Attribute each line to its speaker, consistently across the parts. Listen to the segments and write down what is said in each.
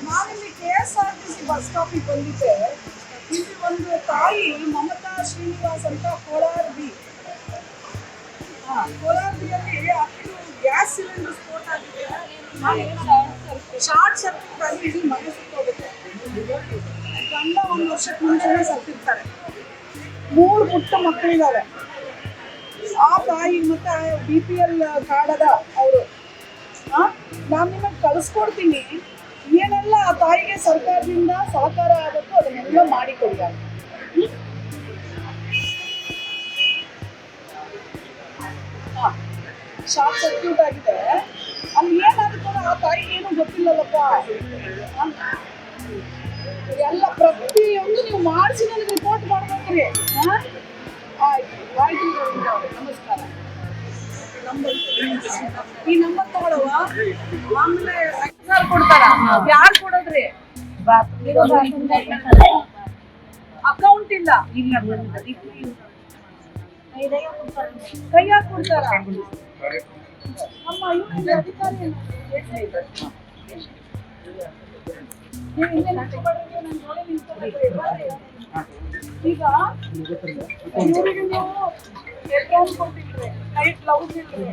Speaker 1: ನಾನಿಲ್ಲಿ KSRTC bus ಸ್ಟಾಪಿಗೆ ಬಂದಿದ್ದೆ. ಇಲ್ಲಿ ಒಂದು ತಾಯಿ ಮಮತಾ ಶ್ರೀನಿವಾಸ್ ಅಂತ ಕೋಲಾರ ಬಿಯಲ್ಲಿ ಗ್ಯಾಸ್ ಸಿಲಿಂಡರ್ ಸ್ಫೋಟ ಆಗಿದೆ. ಶಾರ್ಟ್ ಸರ್ಕ್ಯೂಟ್ ಆಗಿ ಇಲ್ಲಿ ಮನೆ ಸುತ್ತೋಗುತ್ತೆ. ಗಂಡ 1 ವರ್ಷಕ್ಕೆ ಮುಂಚೆನೇ ಸತ್ತಿರ್ತಾರೆ. 3 ಪುಟ್ಟ ಮಕ್ಕಳಿದ್ದಾರೆ. ಆ ತಾಯಿ ಮತ್ತೆ BPL ಕಾರ್ಡದ ಅವರು. ನಾನು ನಿಮಗೆ ಕಳಿಸ್ಕೊಡ್ತೀನಿ. ಏನೆಲ್ಲ ಆ ತಾಯಿಗೆ ಸರ್ಕಾರದಿಂದ ಸಹಕಾರ ಆಗುತ್ತೋ ಅದನ್ನೆಲ್ಲ ಮಾಡಿಕೊಡ್ತಾರೆ. ಶಾರ್ಟ್ ಸರ್ಕ್ಯೂಟ್ ಆಗಿದೆ. ಅಲ್ಲಿ ಏನಾಗುತ್ತೆ ಆ ತಾಯಿಗೆ ಏನು ಗೊತ್ತಿಲ್ಲಲ್ಲಪ್ಪ. ಎಲ್ಲ ಪ್ರತಿಯೊಂದು ನೀವು ಮಾಡಿಸಿ ನನಗೆ ರಿಪೋರ್ಟ್ ಮಾಡ್ಬೇಕ್ರಿ. ಆಯ್ತು ನಮಸ್ಕಾರ. ಈ ನಂಬರ್ ತಗೊಳವ. ಆಮೇಲೆ ಕೊಡ್ತಾರ. ಯಾರು ಕೊಡೋದ್ರಿ? ಅಕೌಂಟ್ ಇಲ್ಲ. ಕೈಯಾಗ ಕೊಡ್ತಾರ. ನಮ್ಮ ಅಧಿಕಾರಿ ಈಗ ಇವರಿಗೆ ನೀವು ಕೊಟ್ಟಿಲ್ರಿ, ನೈಟ್ ಗ್ಲೌಸ್ ಇಲ್ರಿ,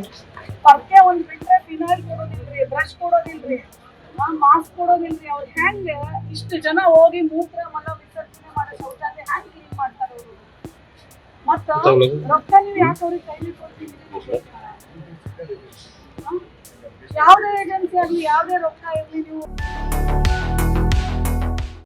Speaker 1: ಪರ್ಕೆ ಒಂದ್ ಬಿಟ್ರೆ ಫಿನಾಯ್ಲ್ ಕೊಡೋದಿಲ್ರಿ, ಬ್ರಷ್ ಕೊಡೋದಿಲ್ರಿ, ಮಾಸ್ಕ್ ಕೊಡೋದಿಲ್ರಿ. ಅವ್ರು ಹೆಂಗ ಇಷ್ಟು ಜನ ಹೋಗಿ ಮೂತ್ರ ಮಲ ವಿಸರ್ಜನೆ ಮಾಡೋ ಶೌಚಾಲಯ ಹ್ಯಾಂಗ್ ಕ್ಲೀನ್ ಮಾಡ್ತಾರ ಅವರು? ಮತ್ತ ರೊಕ್ಕ ನೀವು ಯಾಕೆ ಅವ್ರಿಗೆ ಕೈಲಿ ಕೊಡ್ತೀವಿ? ಯಾವುದೇ ಏಜೆನ್ಸಿ ಆಗ್ಲಿ ಯಾವುದೇ ರೊಕ್ಕ ಇರ್ಲಿ ನೀವು